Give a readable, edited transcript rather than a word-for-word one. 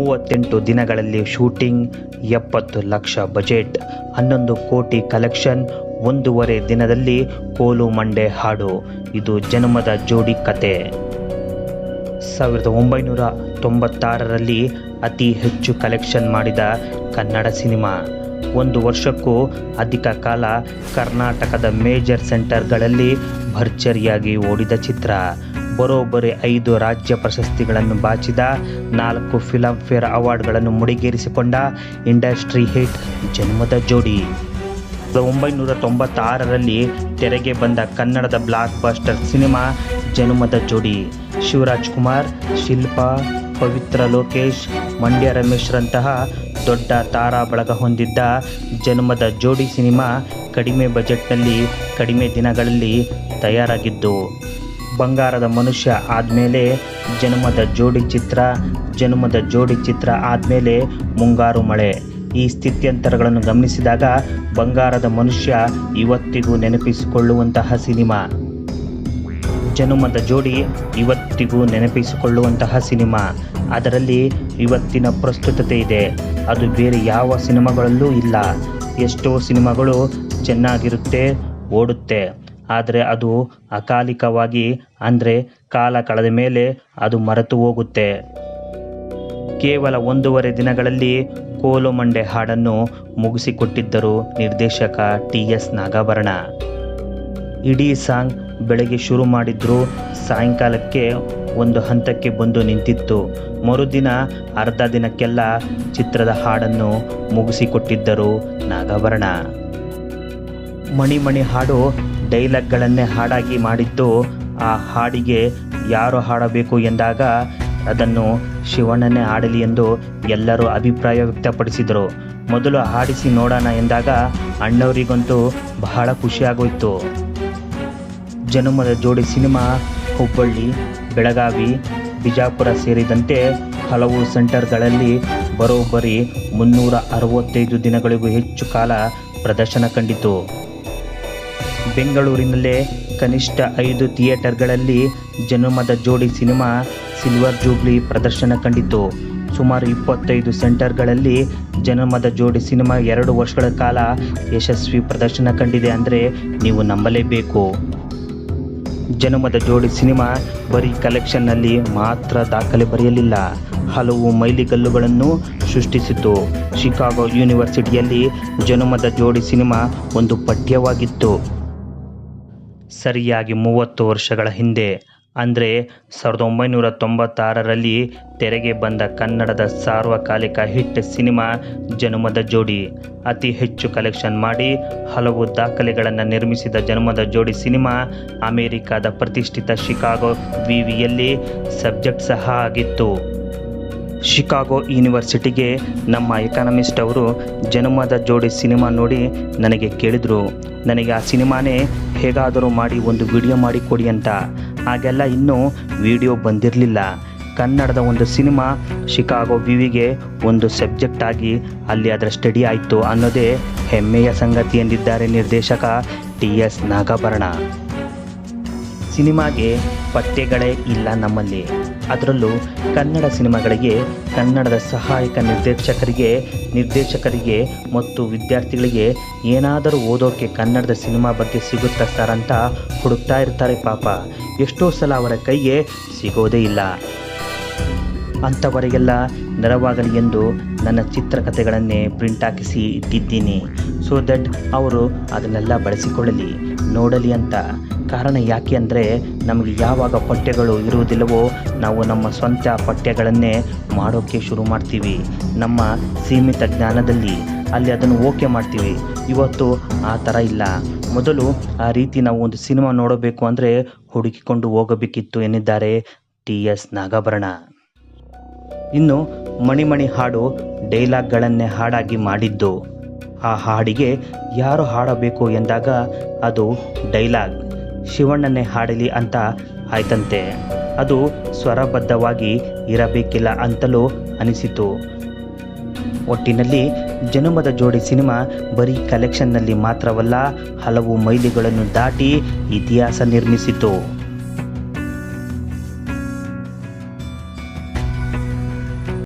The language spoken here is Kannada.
38 ದಿನಗಳಲ್ಲಿ ಶೂಟಿಂಗ್, 70 ಲಕ್ಷ ಬಜೆಟ್, 11 ಕೋಟಿ ಕಲೆಕ್ಷನ್, 1.5 ದಿನದಲ್ಲಿ ಕೋಲು ಮಂಡೆ ಹಾಡು. ಇದು ಜನ್ಮದ ಜೋಡಿ ಕತೆ. 1996ರಲ್ಲಿ ಅತಿ ಹೆಚ್ಚು ಕಲೆಕ್ಷನ್ ಮಾಡಿದ ಕನ್ನಡ ಸಿನಿಮಾ. 1 ವರ್ಷಕ್ಕೂ ಅಧಿಕ ಕಾಲ ಕರ್ನಾಟಕದ ಮೇಜರ್ ಸೆಂಟರ್ಗಳಲ್ಲಿ ಭರ್ಜರಿಯಾಗಿ ಓಡಿದ ಚಿತ್ರ. ಬರೋಬ್ಬರಿ 5 ರಾಜ್ಯ ಪ್ರಶಸ್ತಿಗಳನ್ನು ಬಾಚಿದ, 4 ಫಿಲಂ ಫೇರ್ ಅವಾರ್ಡ್ಗಳನ್ನು ಮುಡಿಗೇರಿಸಿಕೊಂಡ ಇಂಡಸ್ಟ್ರಿ ಹಿಟ್ ಜನ್ಮದ ಜೋಡಿ. 1996ರಲ್ಲಿ ತೆರೆಗೆ ಬಂದ ಕನ್ನಡದ ಬ್ಲಾಕ್ ಬಸ್ಟರ್ ಸಿನಿಮಾ ಜನ್ಮದ ಜೋಡಿ. ಶಿವರಾಜ್ ಕುಮಾರ್, ಶಿಲ್ಪಾ, ಪವಿತ್ರ ಲೋಕೇಶ್, ಮಂಡ್ಯ ರಮೇಶ್ರಂತಹ ದೊಡ್ಡ ತಾರಾ ಬಳಗ ಹೊಂದಿದ್ದ ಜನ್ಮದ ಜೋಡಿ ಸಿನಿಮಾ ಕಡಿಮೆ ಬಜೆಟ್ನಲ್ಲಿ ಕಡಿಮೆ ದಿನಗಳಲ್ಲಿ ತಯಾರಾಗಿದ್ದು. ಬಂಗಾರದ ಮನುಷ್ಯ ಆದಮೇಲೆ ಜನ್ಮದ ಜೋಡಿ ಚಿತ್ರ, ಜನ್ಮದ ಜೋಡಿ ಚಿತ್ರ ಆದಮೇಲೆ ಮುಂಗಾರು ಮಳೆ. ಈ ಸ್ಥಿತ್ಯಂತರಗಳನ್ನು ಗಮನಿಸಿದಾಗ ಬಂಗಾರದ ಮನುಷ್ಯ ಇವತ್ತಿಗೂ ನೆನಪಿಸಿಕೊಳ್ಳುವಂತಹ ಸಿನಿಮಾ. ಜನ್ಮದ ಜೋಡಿ ಇವತ್ತಿಗೂ ನೆನಪಿಸಿಕೊಳ್ಳುವಂತಹ ಸಿನಿಮಾ. ಅದರಲ್ಲಿ ಇವತ್ತಿನ ಪ್ರಸ್ತುತತೆ ಇದೆ. ಅದು ಬೇರೆ ಯಾವ ಸಿನಿಮಾಗಳಲ್ಲೂ ಇಲ್ಲ. ಎಷ್ಟೋ ಸಿನಿಮಾಗಳು ಚೆನ್ನಾಗಿರುತ್ತೆ, ಓಡುತ್ತೆ. ಆದರೆ ಅದು ಅಕಾಲಿಕವಾಗಿ, ಅಂದರೆ ಕಾಲ ಕಳೆದ ಮೇಲೆ ಅದು ಮರೆತು ಹೋಗುತ್ತೆ. ಕೇವಲ 1.5 ದಿನಗಳಲ್ಲಿ ಕೋಲು ಮಂಡೆ ಹಾಡನ್ನು ಮುಗಿಸಿಕೊಟ್ಟಿದ್ದರು ನಿರ್ದೇಶಕ TS ನಾಗಾಭರಣ. ಇಡೀ ಸಾಂಗ್ ಬೆಳಗ್ಗೆ ಶುರು ಮಾಡಿದ್ರು, ಸಾಯಂಕಾಲಕ್ಕೆ ಒಂದು ಹಂತಕ್ಕೆ ಬಂದು ನಿಂತಿತ್ತು. ಮರುದಿನ ಅರ್ಧ ದಿನಕ್ಕೆಲ್ಲ ಚಿತ್ರದ ಹಾಡನ್ನು ಮುಗಿಸಿಕೊಟ್ಟಿದ್ದರು ನಾಗಾಭರಣ. ಮಣಿ ಹಾಡು ಡೈಲಾಗ್ಗಳನ್ನೇ ಹಾಡಾಗಿ ಮಾಡಿದ್ದು. ಆ ಹಾಡಿಗೆ ಯಾರು ಹಾಡಬೇಕು ಎಂದಾಗ ಅದನ್ನು ಶಿವಣ್ಣನೇ ಹಾಡಲಿ ಎಂದು ಎಲ್ಲರೂ ಅಭಿಪ್ರಾಯ ವ್ಯಕ್ತಪಡಿಸಿದರು. ಮೊದಲು ಹಾಡಿಸಿ ನೋಡೋಣ ಎಂದಾಗ ಅಣ್ಣವರಿಗಂತೂ ಬಹಳ ಖುಷಿಯಾಗೋಯ್ತು. ಜನ್ಮದ ಜೋಡಿ ಸಿನಿಮಾ ಹುಬ್ಬಳ್ಳಿ, ಬೆಳಗಾವಿ, ಬಿಜಾಪುರ ಸೇರಿದಂತೆ ಹಲವು ಸೆಂಟರ್ಗಳಲ್ಲಿ ಬರೋಬ್ಬರಿ 365 ದಿನಗಳಿಗೂ ಹೆಚ್ಚು ಕಾಲ ಪ್ರದರ್ಶನ ಕಂಡಿತು. ಬೆಂಗಳೂರಿನಲ್ಲೇ ಕನಿಷ್ಠ 5 ಥಿಯೇಟರ್ಗಳಲ್ಲಿ ಜನ್ಮದ ಜೋಡಿ ಸಿನಿಮಾ ಸಿಲ್ವರ್ ಜೂಬ್ಲಿ ಪ್ರದರ್ಶನ ಕಂಡಿತು. ಸುಮಾರು 25 ಸೆಂಟರ್ಗಳಲ್ಲಿ ಜನ್ಮದ ಜೋಡಿ ಸಿನಿಮಾ 2 ವರ್ಷಗಳ ಕಾಲ ಯಶಸ್ವಿ ಪ್ರದರ್ಶನ ಕಂಡಿದೆ ಅಂದರೆ ನೀವು ನಂಬಲೇಬೇಕು. ಜನ್ಮದ ಜೋಡಿ ಸಿನಿಮಾ ಬರೀ ಕಲೆಕ್ಷನ್ನಲ್ಲಿ ಮಾತ್ರ ದಾಖಲೆ ಬರೆಯಲಿಲ್ಲ, ಹಲವು ಮೈಲಿಗಲ್ಲುಗಳನ್ನು ಸೃಷ್ಟಿಸಿತು. ಶಿಕಾಗೋ ಯೂನಿವರ್ಸಿಟಿಯಲ್ಲಿ ಜನ್ಮದ ಜೋಡಿ ಸಿನಿಮಾ ಒಂದು ಪಠ್ಯವಾಗಿತ್ತು. ಸರಿಯಾಗಿ 30 ವರ್ಷಗಳ ಹಿಂದೆ, ಅಂದರೆ 1996ರಲ್ಲಿ ತೆರೆಗೆ ಬಂದ ಕನ್ನಡದ ಸಾರ್ವಕಾಲಿಕ ಹಿಟ್ ಸಿನಿಮಾ ಜನ್ಮದ ಜೋಡಿ. ಅತಿ ಹೆಚ್ಚು ಕಲೆಕ್ಷನ್ ಮಾಡಿ ಹಲವು ದಾಖಲೆಗಳನ್ನು ನಿರ್ಮಿಸಿದ ಜನ್ಮದ ಜೋಡಿ ಸಿನಿಮಾ ಅಮೆರಿಕದ ಪ್ರತಿಷ್ಠಿತ ಶಿಕಾಗೋ ವಿವಿಯಲ್ಲಿ ಸಬ್ಜೆಕ್ಟ್ ಸಹ ಆಗಿತ್ತು. ಶಿಕಾಗೋ ಯೂನಿವರ್ಸಿಟಿಗೆ ನಮ್ಮ ಎಕಾನಮಿಸ್ಟ್ ಅವರು ಜನ್ಮದ ಜೋಡಿ ಸಿನಿಮಾ ನೋಡಿ ನನಗೆ ಕೇಳಿದರು, ನನಗೆ ಆ ಸಿನಿಮಾನೇ ಹೇಗಾದರೂ ಮಾಡಿ ಒಂದು ವಿಡಿಯೋ ಮಾಡಿ ಕೊಡಿ ಅಂತ. ಹಾಗೆಲ್ಲ ಇನ್ನೂ ವಿಡಿಯೋ ಬಂದಿರಲಿಲ್ಲ. ಕನ್ನಡದ ಒಂದು ಸಿನಿಮಾ ಶಿಕಾಗೋ ವಿವಿಗೆ ಒಂದು ಸಬ್ಜೆಕ್ಟ್ ಆಗಿ ಅಲ್ಲಿ ಅದರ ಸ್ಟಡಿ ಆಯಿತು ಅನ್ನೋದೇ ಹೆಮ್ಮೆಯ ಸಂಗತಿ ಎಂದಿದ್ದಾರೆ ನಿರ್ದೇಶಕ TS ನಾಗಾಭರಣ. ಸಿನಿಮಾಗೆ ಪಠ್ಯಗಳೇ ಇಲ್ಲ ನಮ್ಮಲ್ಲಿ. ಅದರಲ್ಲೂ ಕನ್ನಡ ಸಿನಿಮಾಗಳಿಗೆ ಕನ್ನಡದ ಸಹಾಯಕ ನಿರ್ದೇಶಕರಿಗೆ ಮತ್ತು ವಿದ್ಯಾರ್ಥಿಗಳಿಗೆ ಏನಾದರೂ ಓದೋಕ್ಕೆ ಕನ್ನಡದ ಸಿನಿಮಾ ಬಗ್ಗೆ ಸಿಗುತ್ತಾ ಸರ್ ಅಂತ ಹುಡುಕ್ತಾ ಇರ್ತಾರೆ ಪಾಪ. ಎಷ್ಟೋ ಸಲ ಅವರ ಕೈಗೆ ಸಿಗೋದೇ ಇಲ್ಲ. ಅಂಥವರಿಗೆಲ್ಲ ನೆರವಾಗಲಿ ಎಂದು ನನ್ನ ಚಿತ್ರಕಥೆಗಳನ್ನೇ ಪ್ರಿಂಟ್ ಹಾಕಿಸಿ ಇಟ್ಟಿದ್ದೀನಿ. ಸೊ ದಟ್ ಅವರು ಅದನ್ನೆಲ್ಲ ಬಳಸಿಕೊಳ್ಳಲಿ, ನೋಡಲಿ ಅಂತ. ಕಾರಣ ಯಾಕೆ ಅಂದರೆ ನಮಗೆ ಯಾವಾಗ ಪಠ್ಯಗಳು ಇರುವುದಿಲ್ಲವೋ ನಾವು ನಮ್ಮ ಸ್ವಂತ ಪಠ್ಯಗಳನ್ನೇ ಮಾಡೋಕ್ಕೆ ಶುರು ಮಾಡ್ತೀವಿ. ನಮ್ಮ ಸೀಮಿತ ಜ್ಞಾನದಲ್ಲಿ ಅಲ್ಲಿ ಅದನ್ನು ಓಕೆ ಮಾಡ್ತೀವಿ. ಇವತ್ತು ಆ ಥರ ಇಲ್ಲ. ಮೊದಲು ಆ ರೀತಿ ನಾವು ಒಂದು ಸಿನಿಮಾ ನೋಡಬೇಕು ಅಂದರೆ ಹುಡುಕಿಕೊಂಡು ಹೋಗಬೇಕಿತ್ತು ಎನ್ನಿದ್ದಾರೆ TS ನಾಗಾಭರಣ. ಇನ್ನು ಮಣಿ ಹಾಡು ಡೈಲಾಗ್ಗಳನ್ನೇ ಹಾಡಾಗಿ ಮಾಡಿದ್ದು. ಆ ಹಾಡಿಗೆ ಯಾರು ಹಾಡಬೇಕು ಎಂದಾಗ ಅದು ಡೈಲಾಗ್ ಶಿವಣ್ಣನೇ ಹಾಡಲಿ ಅಂತ ಆಯ್ತಂತೆ. ಅದು ಸ್ವರಬದ್ಧವಾಗಿ ಇರಬೇಕಿಲ್ಲ ಅಂತಲೂ ಅನಿಸಿತು. ಒಟ್ಟಿನಲ್ಲಿ ಜನ್ಮದ ಜೋಡಿ ಸಿನಿಮಾ ಬರೀ ಕಲೆಕ್ಷನ್ನಲ್ಲಿ ಮಾತ್ರವಲ್ಲ, ಹಲವು ಮೈಲಿಗಳನ್ನು ದಾಟಿ ಇತಿಹಾಸ ನಿರ್ಮಿಸಿತು.